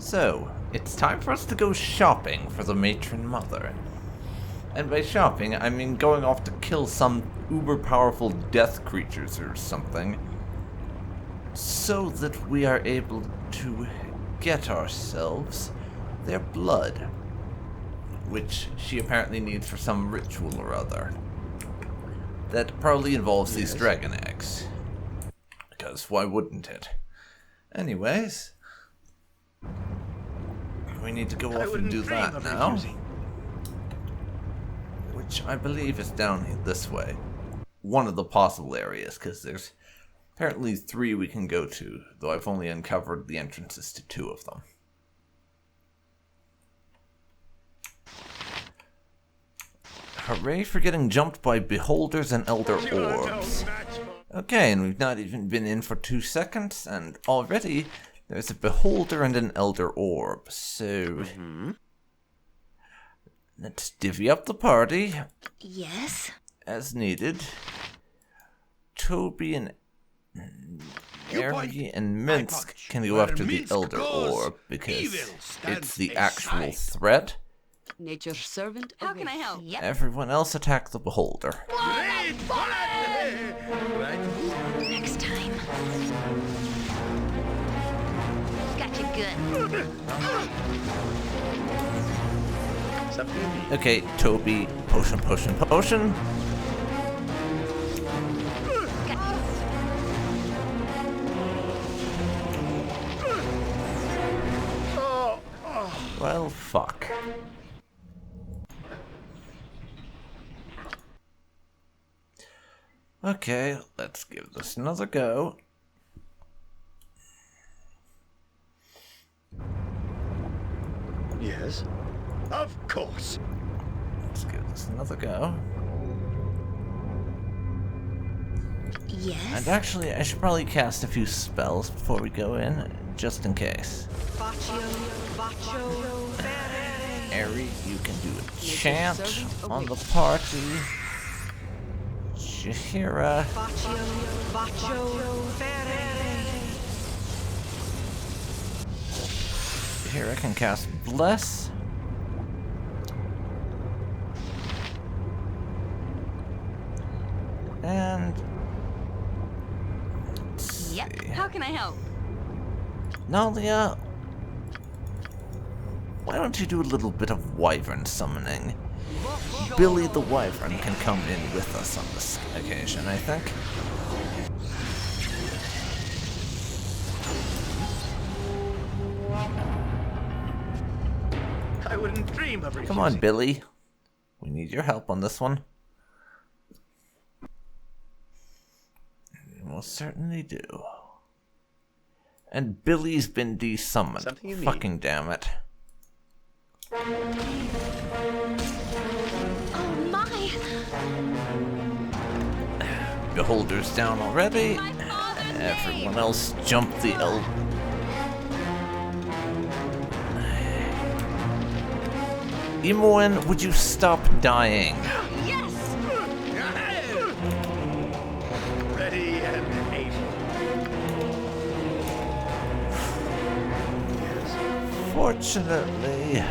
So, it's time for us to go shopping for the matron mother. And by shopping, I mean going off to kill some uber-powerful death creatures or something, so that we are able to get ourselves their blood, which she apparently needs for some ritual or other. That probably involves these dragon eggs. Because why wouldn't it? Anyways, we need to go off and do that now. Which I believe is down this way. One of the possible areas, because there's apparently 3 we can go to, though I've only uncovered the entrances to 2 of them. Hooray for getting jumped by beholders and elder orbs. Okay, and we've not even been in for 2 seconds, and already there's a beholder and an elder orb, so... Let's divvy up the party. Yes? As needed. Toby and Ari and Minsk can go after the elder orb, because it's the actual threat. Nature's servant. How can I help? Yep. Everyone else attack the beholder. Next time. Got you good. Okay, Toby, potion, potion, potion. Well, fuck. Okay, let's give this another go. Yes, of course. Let's give this another go. Yes? And actually, I should probably cast a few spells before we go in, just in case. Ari, you can do a chant on the party. Jahira. Jahira can cast Bless. And... Yep. How can I help? Nalia, why don't you do a little bit of wyvern summoning? Billy the Wyvern can come in with us on this occasion, I think. I wouldn't dream of refusing. Come on, Billy. We need your help on this one. We most certainly do. And Billy's been desummoned. Fucking damn it. Beholder's down already. Everyone else jump the Imoen, would you stop dying? Yes! Ready and able. Yes. Fortunately...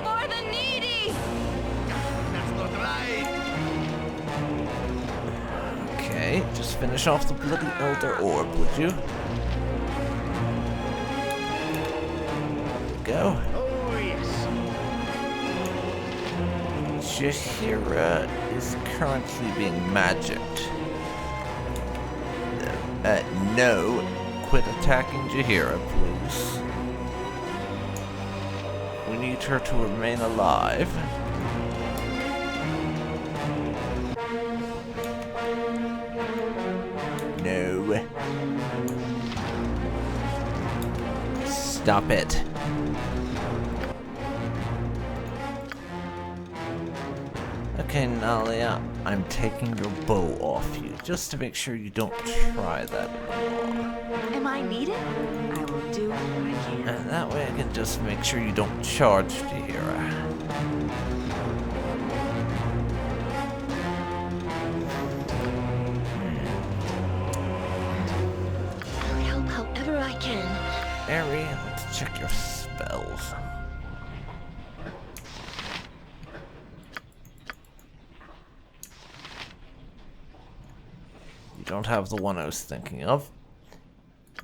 For the needy! That's not right. Okay, just finish off the bloody elder orb, would you? Go. Oh, yes. Jahira is currently being magicked. No. Quit attacking Jahira, please. We need her to remain alive. No. Stop it. Okay, Nalia, I'm taking your bow off you, just to make sure you don't try that anymore. Am I needed? I will do what I can. And that way I can just make sure you don't charge Jahira. I'll help however check your spells. You don't have the one I was thinking of.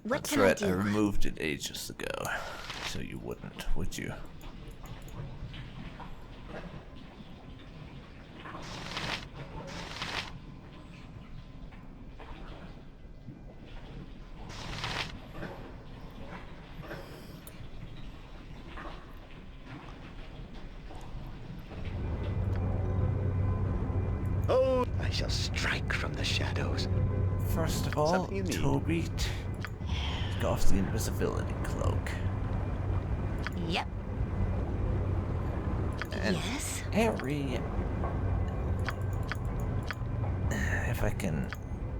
What That's can right, I I do? removed it ages ago. So you wouldn't, would you? Oh, I shall strike from the shadows. First of all, Something you need. Toby, take off the invisibility cloak. Yep. And Yes. Harry, if I can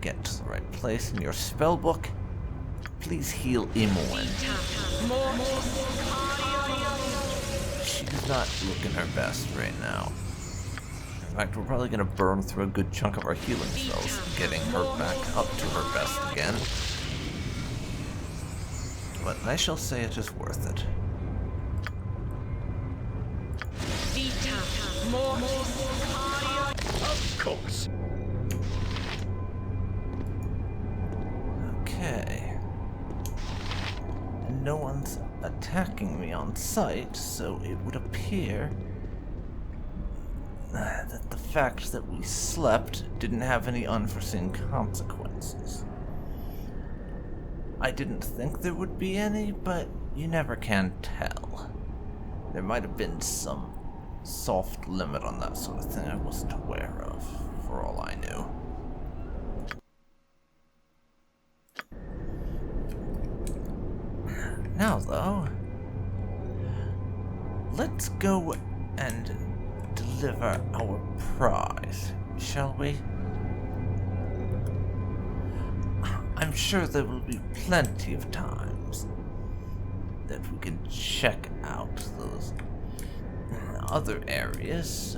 get to the right place in your spell book, please heal Imoen. She's not looking her best right now. In fact, we're probably gonna burn through a good chunk of our healing spells, getting her back up to her best again. But I shall say it is worth it. Of course. Okay. No one's attacking me on sight, so it would appear that the fact that we slept didn't have any unforeseen consequences. I didn't think there would be any, but you never can tell. There might have been some soft limit on that sort of thing I wasn't aware of, for all I knew. Now, though, let's go and deliver our prize, shall we? I'm sure there will be plenty of times that we can check out those other areas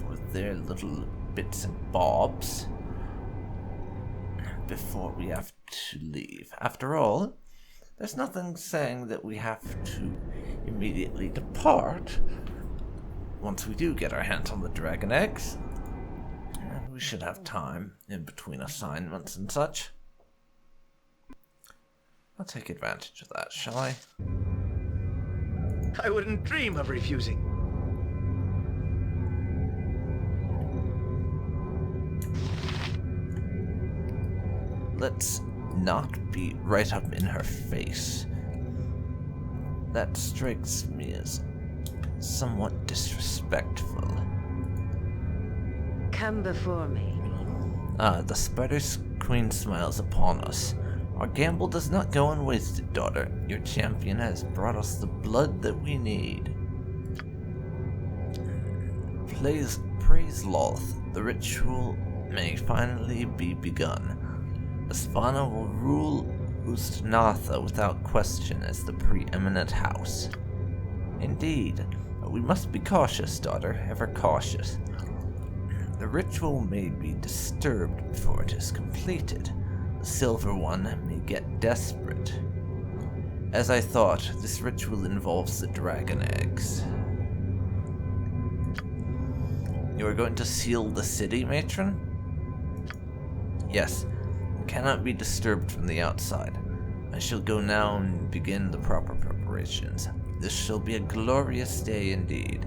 for their little bits and bobs before we have to leave. After all, there's nothing saying that we have to immediately depart once we do get our hands on the dragon eggs. And we should have time in between assignments and such. I'll take advantage of that, shall I? I wouldn't dream of refusing. Let's not be right up in her face. That strikes me as somewhat disrespectful. Come before me. Ah, the Spider Queen smiles upon us. Our gamble does not go unwasted, daughter. Your champion has brought us the blood that we need. Praise Loth. The ritual may finally be begun. Asvana will rule Ustnatha without question as the preeminent house. Indeed, we must be cautious, daughter, ever cautious. The ritual may be disturbed before it is completed. The Silver One may get desperate. As I thought, this ritual involves the dragon eggs. You are going to seal the city, matron? Yes. Cannot be disturbed from the outside. I shall go now and begin the proper preparations. This shall be a glorious day indeed.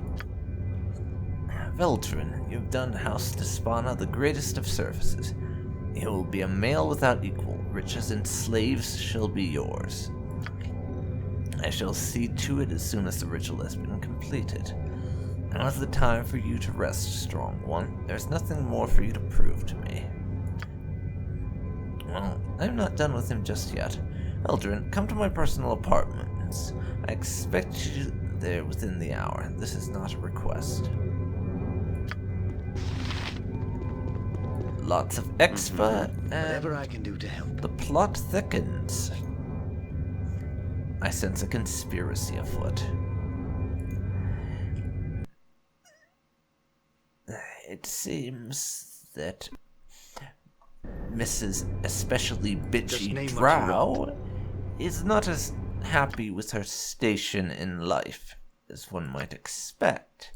Veldrin, you have done House Despana the greatest of services. You will be a male without equal. Riches and slaves shall be yours. I shall see to it as soon as the ritual has been completed. Now is the time for you to rest, strong one. There's nothing more for you to prove to me. Well, I'm not done with him just yet. Eldrin, come to my personal apartments. I expect you there within the hour. This is not a request. Lots of expa, Whatever and I can do to help. the plot thickens. I sense a conspiracy afoot. It seems that Mrs. Especially Just Bitchy name what you Drow is not as happy with her station in life, as one might expect,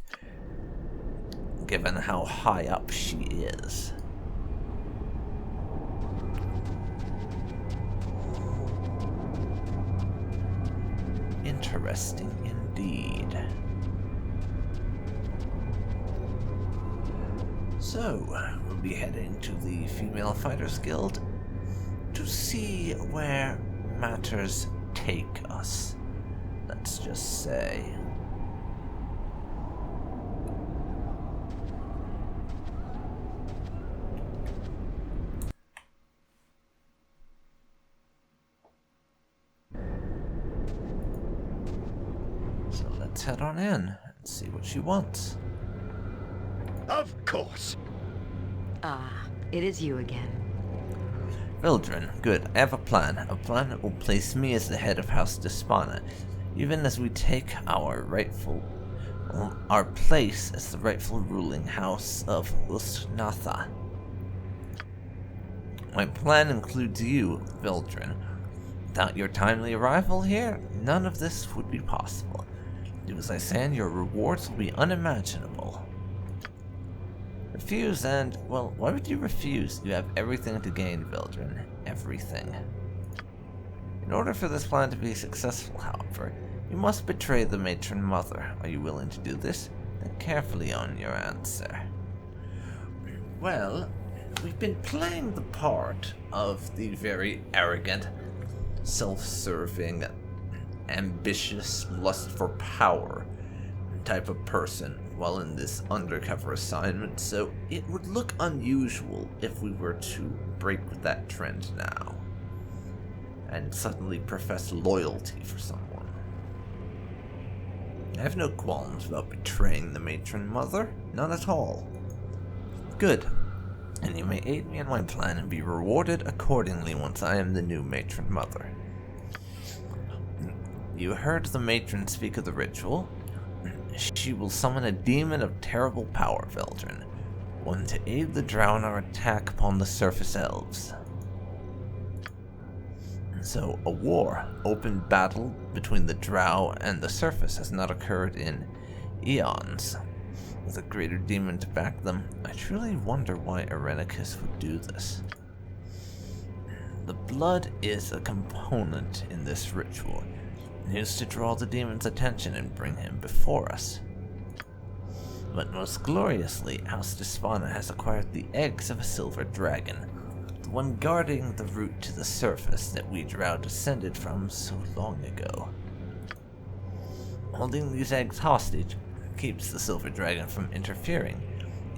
given how high up she is. Interesting indeed. So, we'll be heading to the Female Fighters Guild to see where matters take us, let's just say. So let's head on in and see what she wants. Of course. Ah, it is you again. Vildren, good. I have a plan that will place me as the head of House Despana, even as we take our place as the rightful ruling house of Usnatha. My plan includes you, Vildren. Without your timely arrival here, none of this would be possible. Do as I say, and your rewards will be unimaginable. Refuse and, well, why would you refuse? You have everything to gain, Vildren. Everything. In order for this plan to be successful, however, you must betray the matron mother. Are you willing to do this? Think carefully on your answer. Well, we've been playing the part of the very arrogant, self-serving, ambitious, lust for power type of person while in this undercover assignment, so it would look unusual if we were to break with that trend now and suddenly profess loyalty for someone. I have no qualms about betraying the matron mother, none at all. Good, and you may aid me in my plan and be rewarded accordingly once I am the new matron mother. You heard the matron speak of the ritual. She will summon a demon of terrible power, Vildren, one to aid the drow in our attack upon the surface elves. So, a war, open battle between the drow and the surface has not occurred in eons. With a greater demon to back them, I truly wonder why Irenicus would do this. The blood is a component in this ritual, used to draw the demon's attention and bring him before us. But most gloriously, House Despana has acquired the eggs of a silver dragon, the one guarding the route to the surface that we drow descended from so long ago. Holding these eggs hostage keeps the silver dragon from interfering.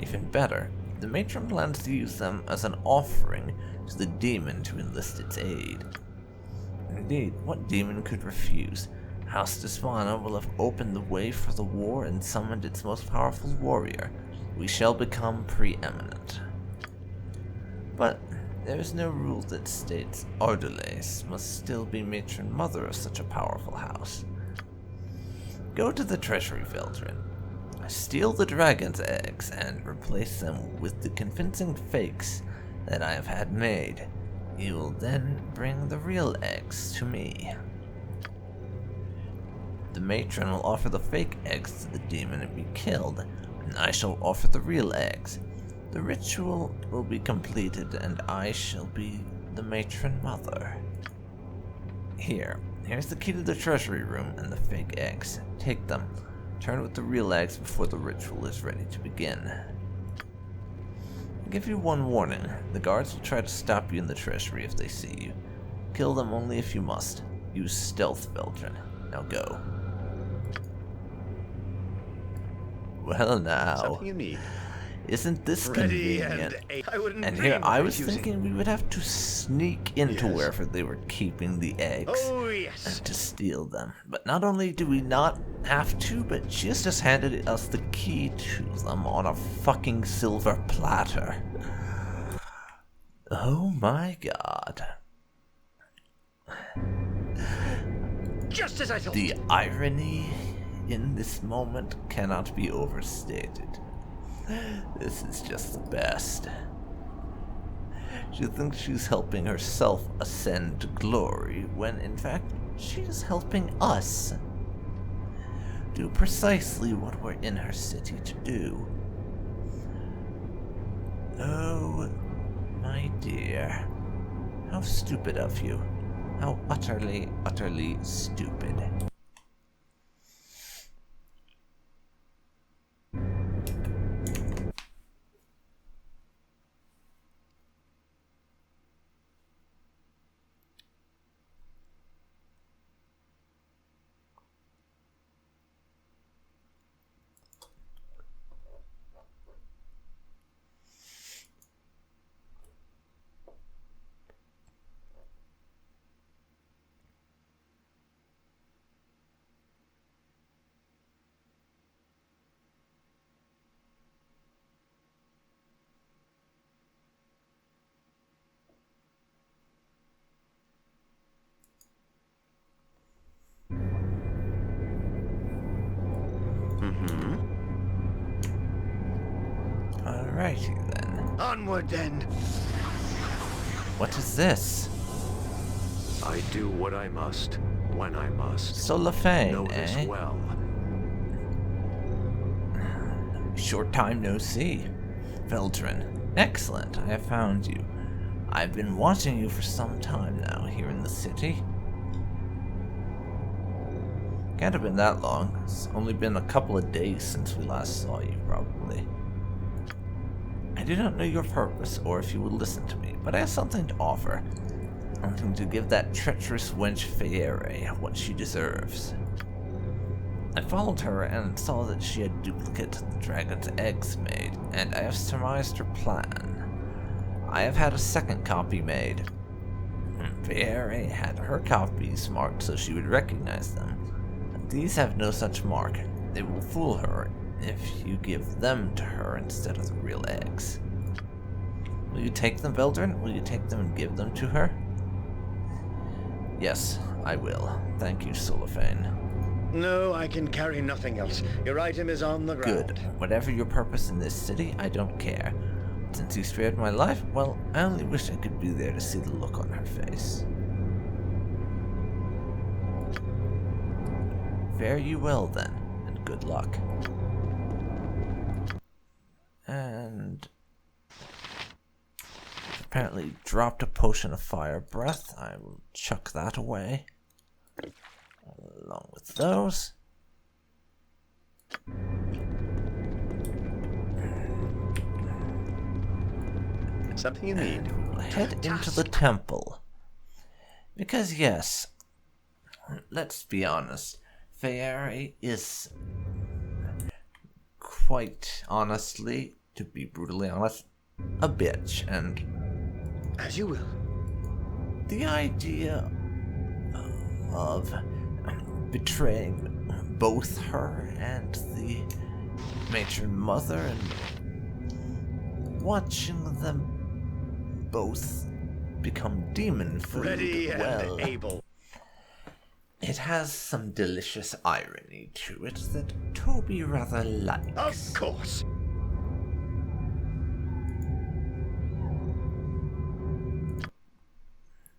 Even better, the matron plans to use them as an offering to the demon to enlist its aid. Indeed, what demon could refuse? House Despana will have opened the way for the war and summoned its most powerful warrior. We shall become preeminent. But there is no rule that states Ardules must still be matron mother of such a powerful house. Go to the treasury, Vildren. Steal the dragon's eggs and replace them with the convincing fakes that I have had made. You will then bring the real eggs to me. The matron will offer the fake eggs to the demon and be killed, and I shall offer the real eggs. The ritual will be completed, and I shall be the matron mother. Here's the key to the treasury room and the fake eggs. Take them. Turn with the real eggs before the ritual is ready to begin. I'll give you one warning. The guards will try to stop you in the treasury if they see you. Kill them only if you must. Use stealth, Vildren. Now go. Well now, Something you need. isn't this Ready convenient? and Here dream I of was refusing. thinking we would have to sneak into Yes. wherever they were keeping the eggs. Oh, yes. And to steal them. But not only do we not have to, but she has just handed us the key to them on a fucking silver platter. Oh my god. Just as I thought. The irony in this moment cannot be overstated. This is just the best. She thinks she's helping herself ascend to glory, when in fact She is helping us do precisely what we're in her city to do. Oh, my dear. How stupid of you. How utterly, utterly stupid. Alrighty then. Onward then. What is this? I do what I must, when I must. Solafane, Know this eh? well. Short time no see. Veldrin. Excellent, I have found you. I've been watching you for some time now here in the city. Can't have been that long. It's only been a couple of days since we last saw you, probably. I do not know your purpose, or if you will listen to me, but I have something to offer. Something to give that treacherous wench Feyre what she deserves. I followed her and saw that she had duplicate the dragon's eggs made, and I have surmised her plan. I have had a second copy made. Feyre had her copies marked so she would recognize them. These have no such mark. They will fool her if you give them to her instead of the real eggs. Will you take them, Baldur? Will you take them and give them to her? Yes, I will. Thank you, Solafane. No, I can carry nothing else. Your item is on the ground. Good. Whatever your purpose in this city, I don't care. Since you spared my life, well, I only wish I could be there to see the look on her face. Fare you well, then, and good luck. And apparently dropped a potion of fire breath. I will chuck that away along with those. Something you need. And we'll head into the temple. Because yes, let's be honest, Feyre is quite honestly, to be brutally honest, a bitch, and As you will. the idea of betraying both her and the matron mother and watching them both become demon food, Ready well, and able. it has some delicious irony to it that Toby rather likes. Of course.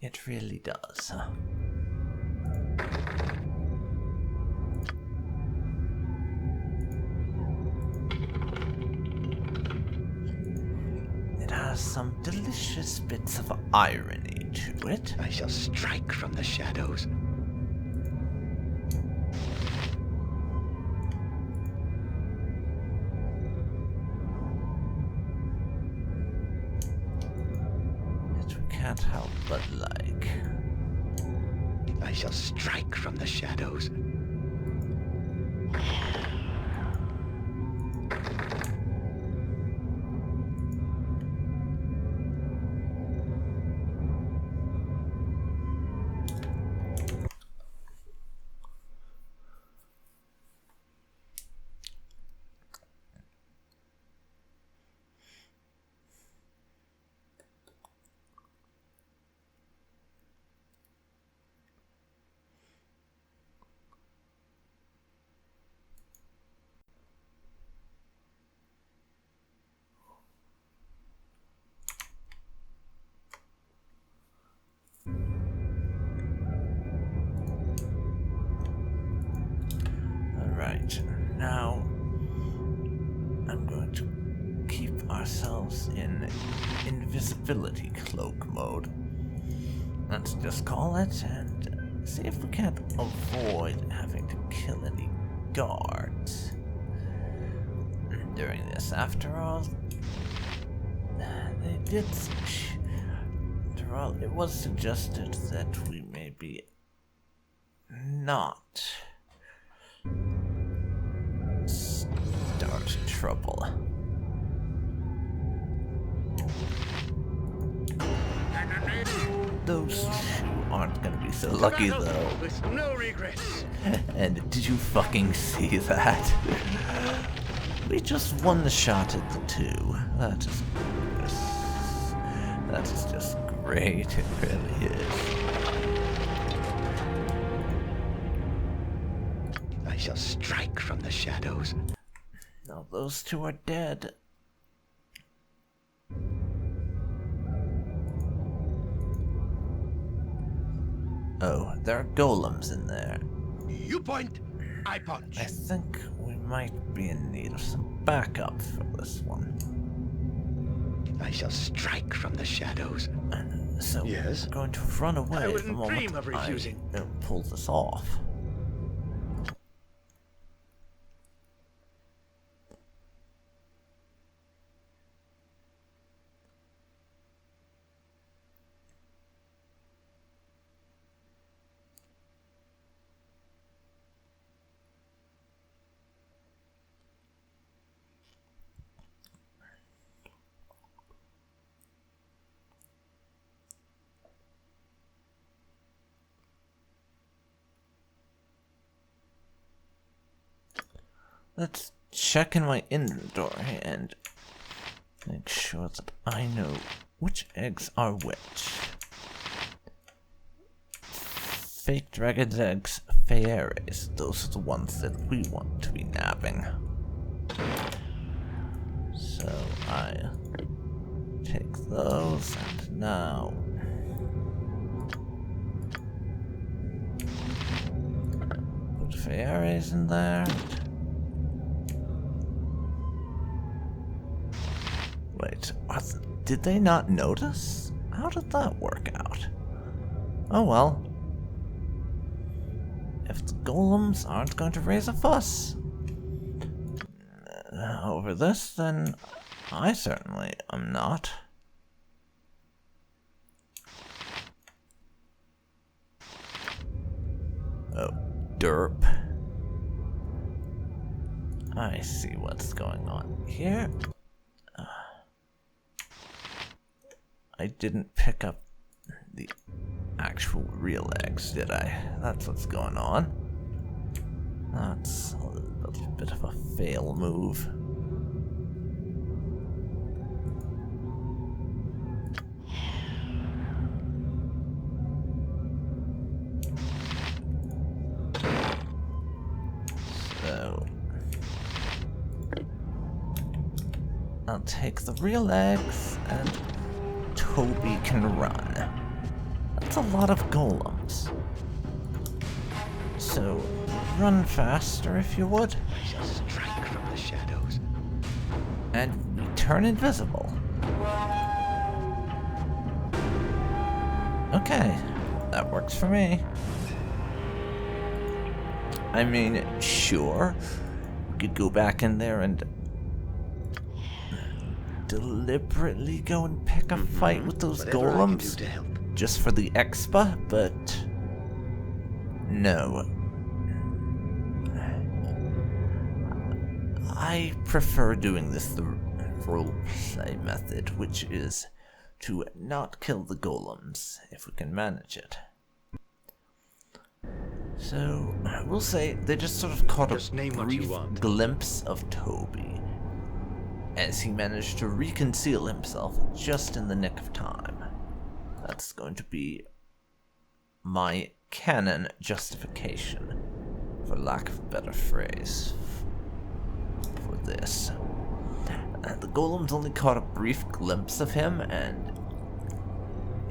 It really does. It has some delicious bits of irony to it. I shall strike from the shadows. That we can't help but like. I shall strike from the shadows. Right, now I'm going to keep ourselves in invisibility cloak mode. Let's just call it and see if we can't avoid having to kill any guards during this. After all, they did. After all, it was suggested that we maybe not start trouble. Those who aren't gonna be so lucky though. With no regrets. And did you fucking see that? We just won the shot at the 2. That is just great. It really is. I shall strike from the shadows. Now those 2 are dead. Oh, there are golems in there. You point, I punch. I think we might be in need of some backup for this one. I shall strike from the shadows. So Yes? we're going to run away I the wouldn't moment dream of refusing. I pull this off. Let's check in my inventory and make sure that I know which eggs are which. Fake dragon's eggs, Fairies. Those are the ones that we want to be nabbing. So I take those and now put Fairies in there. Wait, did they not notice? How did that work out? Oh well. If the golems aren't going to raise a fuss over this, then I certainly am not. Oh, derp. I see what's going on here. I didn't pick up the actual real eggs, did I? That's what's going on. That's a little bit of a fail move. So I'll take the real eggs and Toby can run. That's a lot of golems. So, run faster if you would. I shall strike from the shadows. And we turn invisible. Okay, that works for me. I mean, sure, we could go back in there and deliberately go and pick a fight with those Whatever I can do golems to help. just for the expa, but no. I prefer doing this the roleplay method, which is to not kill the golems if we can manage it. So, we'll say they just sort of caught Just a name what you brief want. glimpse of Toby as he managed to reconceal himself just in the nick of time. That's going to be my canon justification, for lack of a better phrase, for this. The golems only caught a brief glimpse of him, and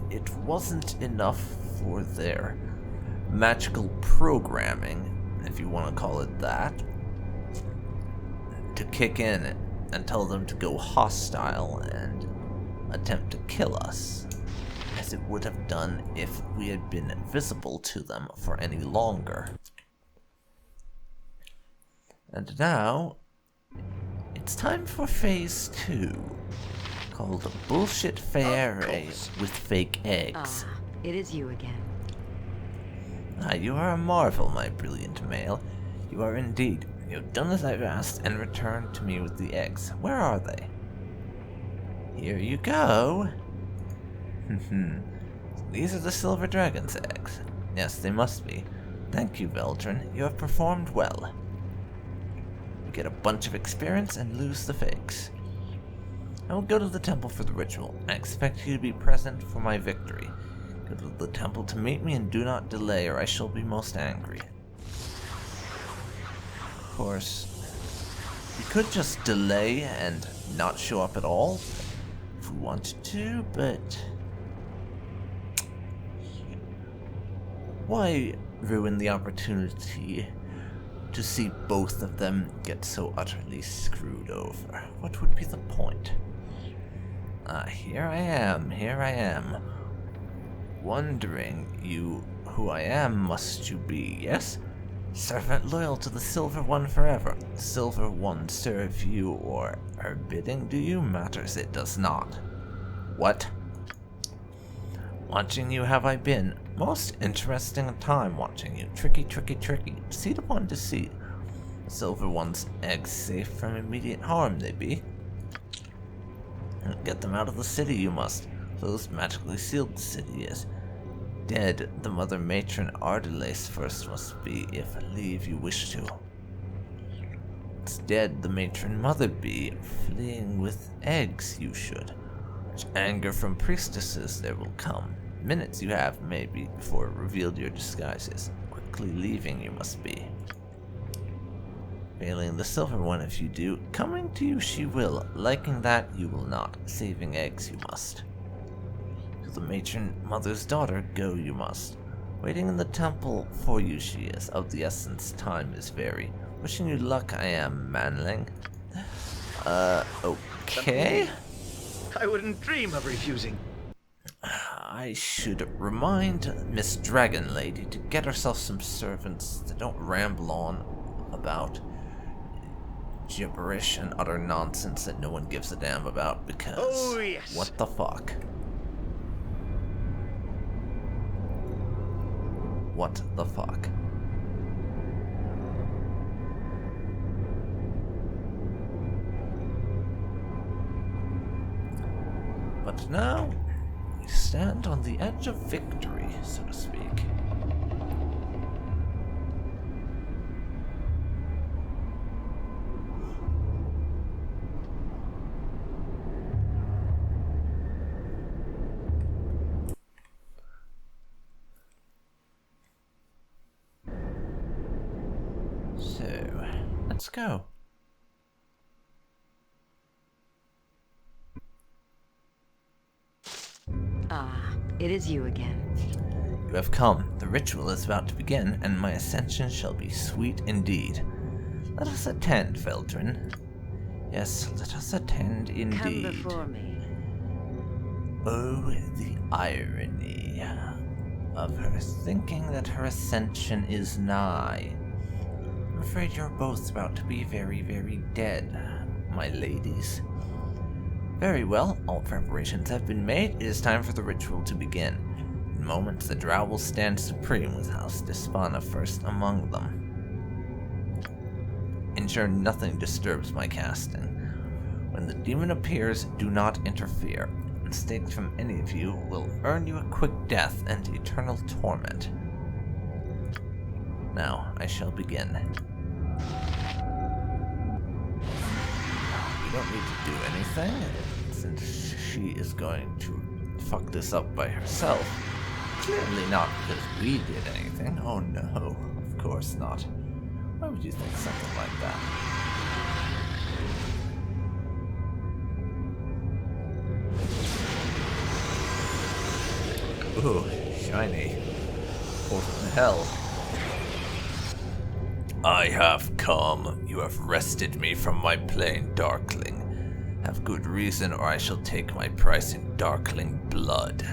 it wasn't enough for their magical programming, if you want to call it that, to kick in and tell them to go hostile and attempt to kill us, as it would have done if we had been visible to them for any longer. And now, it's time for Phase 2, called Bullshit Fairy with Fake Eggs. Ah, it is you again. Ah, you are a marvel, my brilliant male. You are indeed. You have done as I've asked and returned to me with the eggs. Where are they? Here you go. These are the Silver Dragon's eggs. Yes, they must be. Thank you, Veldrin. You have performed well. You get a bunch of experience and lose the fakes. I will go to the temple for the ritual. I expect you to be present for my victory. Go to the temple to meet me and do not delay or I shall be most angry. Of course, we could just delay and not show up at all if we wanted to, but why ruin the opportunity to see both of them get so utterly screwed over? What would be the point? Ah, here I am. Wondering who I am, must you be, yes? Servant loyal to the Silver One forever. Silver One serve you or her bidding, do you? Matters it does not. What? Watching you have I been. Most interesting time watching you. Tricky. Seed upon deceit. The Silver One's eggs safe from immediate harm they be. Get them out of the city you must. Closed magically sealed the city is. Dead, the mother matron Ardelace first must be, if leave you wish to. It's dead, the matron mother be, fleeing with eggs you should. Much anger from priestesses there will come. Minutes you have, maybe, before revealed your disguises. Quickly leaving you must be. Failing the Silver One if you do, coming to you she will, liking that you will not, saving eggs you must. To the matron mother's daughter go you must. Waiting in the temple for you she is, of the essence time is very. Wishing you luck I am, manling. Okay. I wouldn't dream of refusing. I should remind Miss Dragon Lady to get herself some servants that don't ramble on about gibberish and utter nonsense that no one gives a damn about, because Oh, yes. what the fuck? What the fuck? But now, we stand on the edge of victory, so to speak. So, let's go. Ah, it is you again. You have come. The ritual is about to begin, and my ascension shall be sweet indeed. Let us attend, Veldrin. Yes, let us attend indeed. Come before me. Oh, the irony of her thinking that her ascension is nigh. I'm afraid you're both about to be very, very dead, my ladies. Very well, all preparations have been made. It is time for the ritual to begin. In moments, the drow will stand supreme with House Despana first among them. Ensure nothing disturbs my casting. When the demon appears, do not interfere. Mistakes from any of you will earn you a quick death and eternal torment. Now, I shall begin. You don't need to do anything, since she is going to fuck this up by herself. Clearly not because we did anything. Oh no, of course not. Why would you think something like that? Ooh, shiny. Portal to hell. I have come. You have wrested me from my plane, Darkling. Have good reason, or I shall take my price in Darkling blood.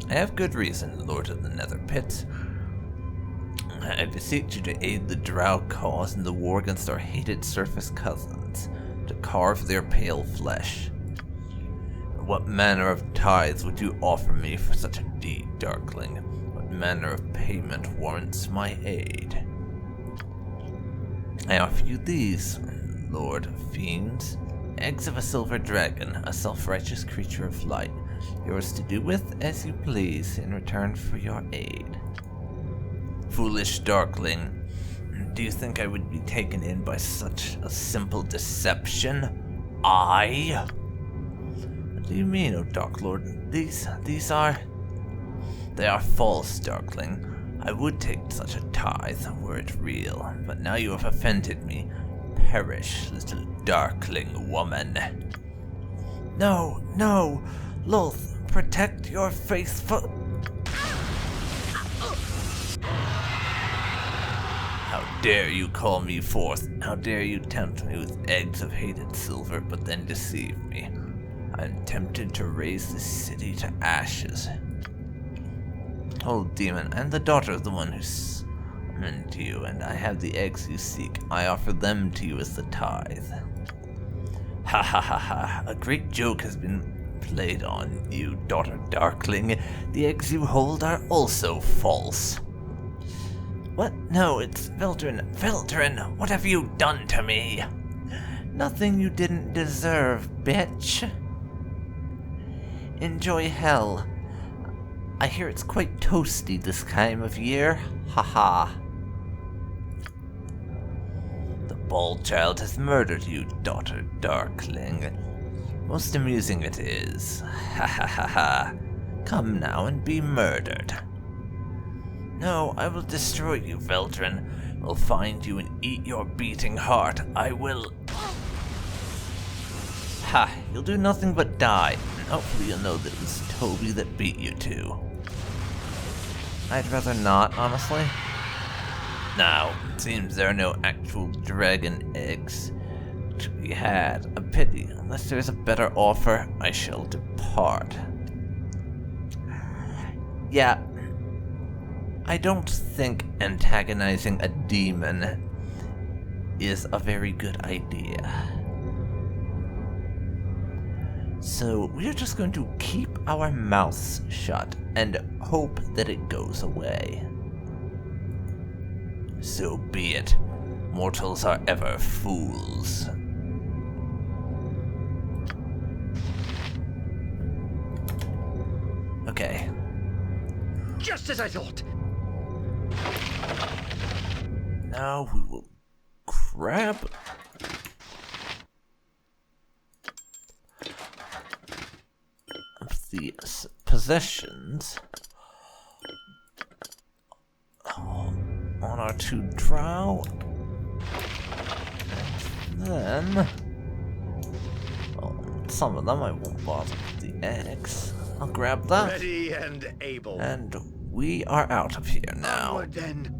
I have good reason, Lord of the Nether Pit. I beseech you to aid the Drow cause in the war against our hated surface cousins, to carve their pale flesh. What manner of tithes would you offer me for such a deed, Darkling? What manner of payment warrants my aid? I offer you these, Lord of Fiends, eggs of a silver dragon, a self-righteous creature of light, yours to do with as you please in return for your aid. Foolish Darkling, do you think I would be taken in by such a simple deception? I? What do you mean, O Dark Lord? These are... They are false, Darkling. I would take such a tithe were it real, but now you have offended me. Perish, little Darkling woman. No, no! Lolth, protect your faithful... How dare you call me forth? How dare you tempt me with eggs of hated silver, but then deceive me? I am tempted to raise this city to ashes. Old demon, I'm the daughter of the one who summoned you, and I have the eggs you seek. I offer them to you as the tithe. Ha ha ha ha, a great joke has been played on you, daughter Darkling. The eggs you hold are also false. What? No, it's Veldrin. Veldrin, what have you done to me? Nothing you didn't deserve, bitch. Enjoy hell. I hear it's quite toasty this time of year. Haha. The bald child has murdered you, daughter Darkling. Most amusing it is. Ha ha ha ha. Come now and be murdered. No, I will destroy you, Veldrin. Will find you and eat your beating heart. I will... Ha, you'll do nothing but die. And hopefully you'll know that it was Toby that beat you too. I'd rather not, honestly. Now, it seems there are no actual dragon eggs to be had. A pity. Unless there is a better offer, I shall depart. Yeah, I don't think antagonizing a demon is a very good idea. So we're just going to keep our mouths shut and hope that it goes away. So be it. Mortals are ever fools. Okay. Just as I thought. Now we will grab the possessions on our two drow. And then, well, some of them I won't bother with the eggs. I'll grab that. Ready and able. And we are out of here now. Onward then.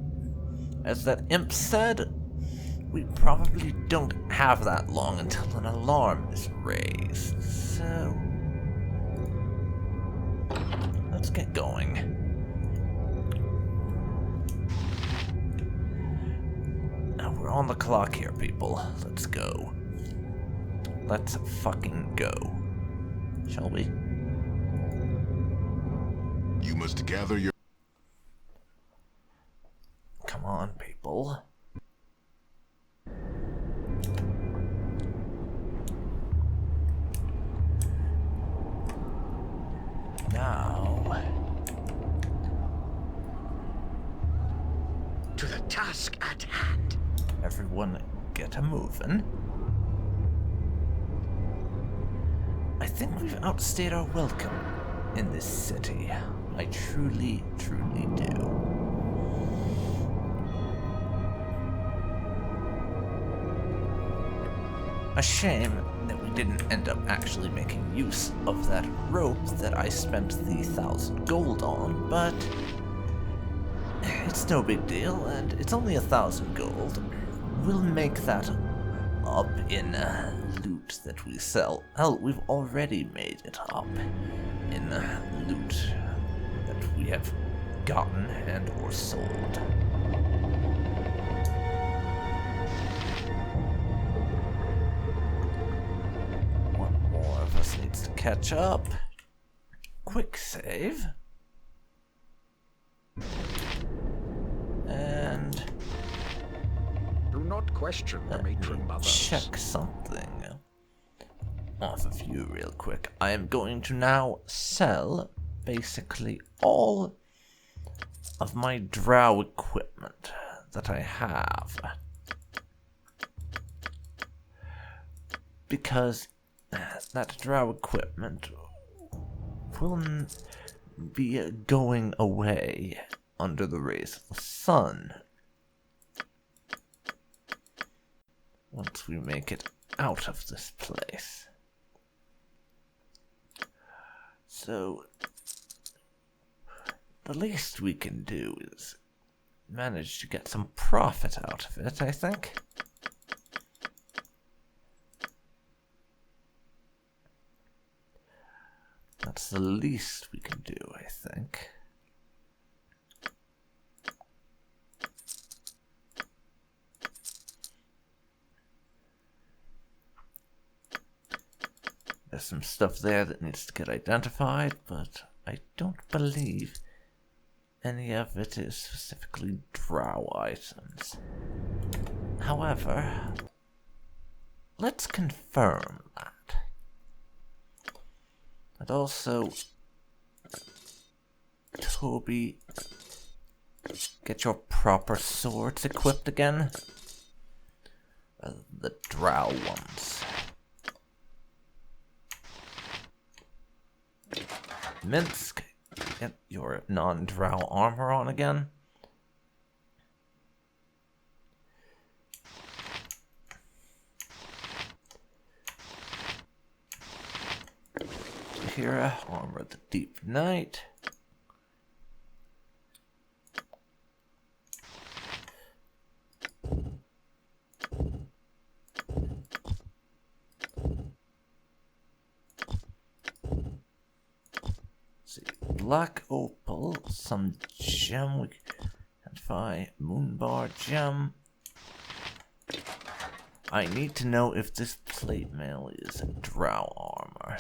As that imp said, we probably don't have that long until an alarm is raised. So let's get going. Now we're on the clock here, people. Let's go. Let's fucking go. Shall we? You must gather your... Come on, people. Now... To the task at hand. Everyone get a moving. I think we've outstayed our welcome in this city. I truly, truly do. A shame that we didn't end up actually making use of that rope that I spent the 1,000 gold on, but It's no big deal, and it's only 1,000 gold. We'll make that up in loot that we sell. Hell, we've already made it up in loot that we have gotten and or sold. One more of us needs to catch up. Quick save. And Do not question the matron mothers. check something off of you real quick. I am going to now sell basically all of my drow equipment that I have, because that drow equipment will be going away under the rays of the sun once we make it out of this place. So the least we can do is manage to get some profit out of it, I think. That's the least we can do, I think. There's some stuff there that needs to get identified, but I don't believe any of it is specifically drow items. However, let's confirm that. And also, Toby, get your proper swords equipped again. The drow ones. Minsk, get your non-drow armor on again. Hira, armor the deep night. Black opal, some gem, we can find moonbar gem. I need to know if this plate mail is drow armor.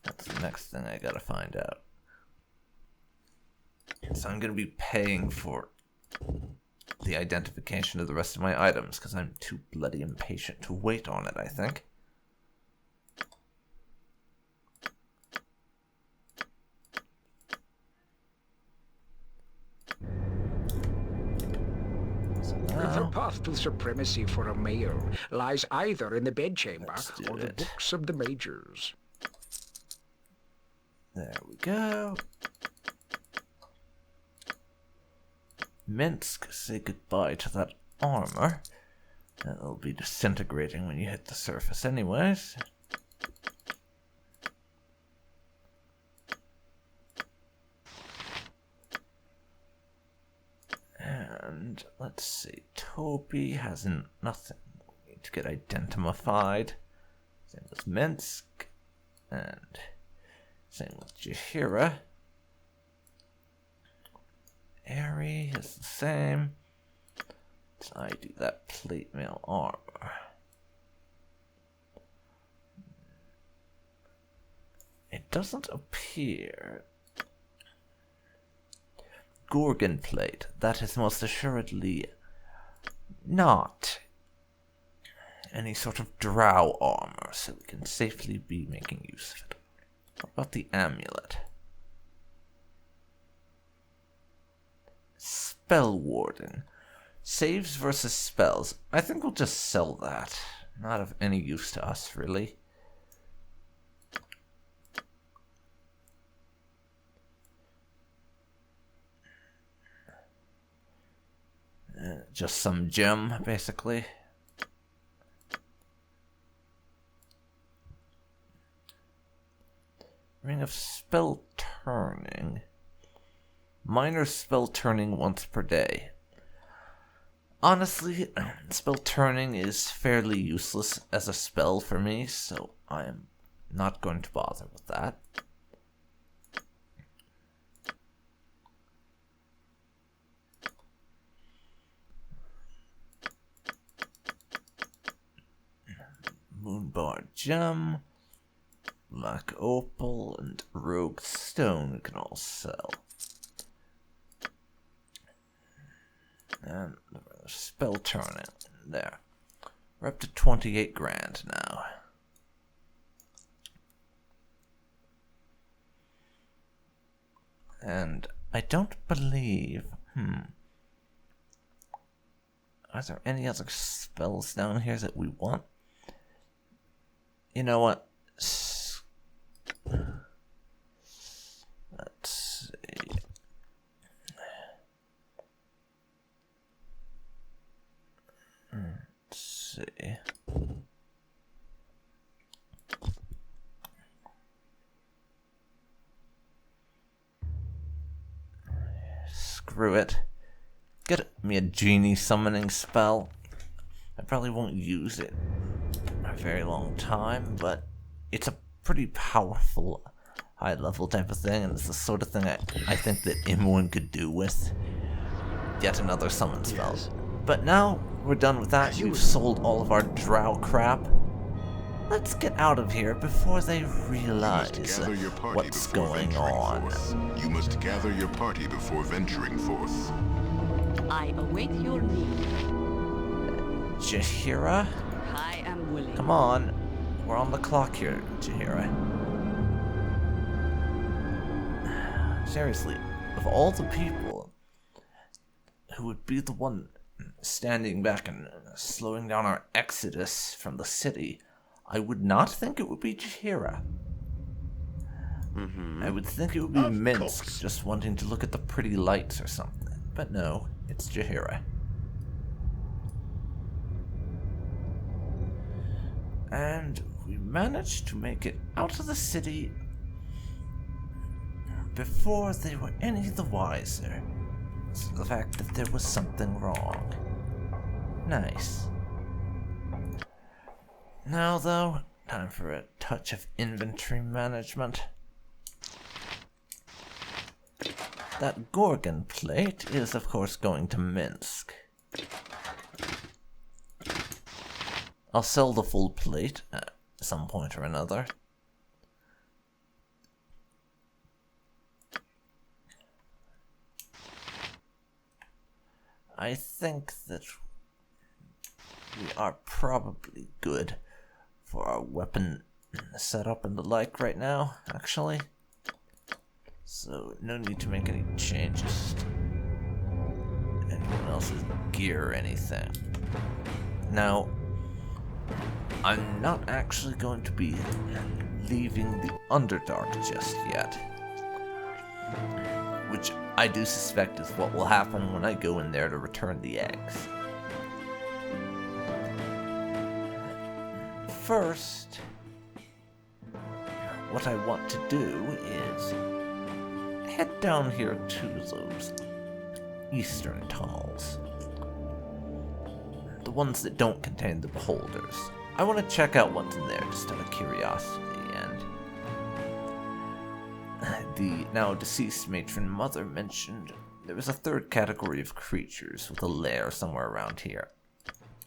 That's the next thing I gotta find out. So I'm gonna be paying for the identification of the rest of my items, because I'm too bloody impatient to wait on it, I think. The path to supremacy for a mayor lies either in the bedchamber or the books of the majors. There we go. Minsk, say goodbye to that armor. That'll be disintegrating when you hit the surface anyways. And let's see, Toby has nothing. We need to get identified. Same with Minsk. And same with Jahira. Airy is the same. So I do that plate mail armor. It doesn't appear. Gorgon plate, that is most assuredly not any sort of drow armor, so we can safely be making use of it. What about the amulet? Spell Warden. Saves versus spells. I think we'll just sell that. Not of any use to us, really. Just some gem, basically. Ring of Spell Turning. Minor spell turning once per day. Honestly, spell turning is fairly useless as a spell for me, so I am not going to bother with that. Moonbar Gem, Black Opal, and Rogue Stone we can all sell. And spell turning. There. We're up to 28 grand now. And I don't believe... Are there any other spells down here that we want? You know what? Let's see. Let's see. Screw it. Get me a genie summoning spell. I probably won't use it for a very long time, but it's a pretty powerful high level type of thing, and it's the sort of thing I think that anyone could do with yet another summon spell. Yes. But now we're done with that. We've sold all of our drow crap. Let's get out of here before they realize what's going on. You must gather your party before venturing forth. I await your need. Jaheira? I am willing. Come on. We're on the clock here, Jaheira. Seriously, of all the people who would be the one standing back and slowing down our exodus from the city, I would not think it would be Jaheira. I would think it would be Minsk, just wanting to look at the pretty lights or something. But no, it's Jaheira. And we managed to make it out of the city before they were any the wiser to the fact that there was something wrong. Nice. Now, though, time for a touch of inventory management. That Gorgon plate is, of course, going to Minsk. I'll sell the full plate at some point or another. I think that we are probably good for our weapon setup and the like right now, actually. So, no need to make any changes to anyone else's gear or anything. Now, I'm not actually going to be leaving the Underdark just yet. Which I do suspect is what will happen when I go in there to return the eggs. First, what I want to do is head down here to those eastern tunnels. The ones that don't contain the beholders. I want to check out what's in there just out of curiosity, and the now deceased matron mother mentioned there was a third category of creatures with a lair somewhere around here.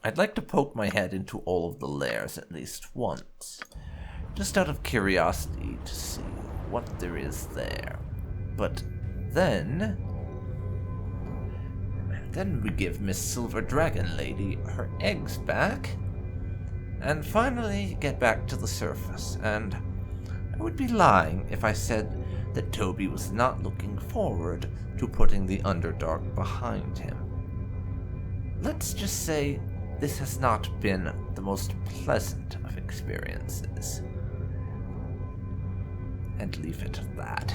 I'd like to poke my head into all of the lairs at least once, just out of curiosity to see what there is there. But then we give Miss Silver Dragon Lady her eggs back, and finally get back to the surface, and I would be lying if I said that Toby was not looking forward to putting the Underdark behind him. Let's just say this has not been the most pleasant of experiences, and leave it at that.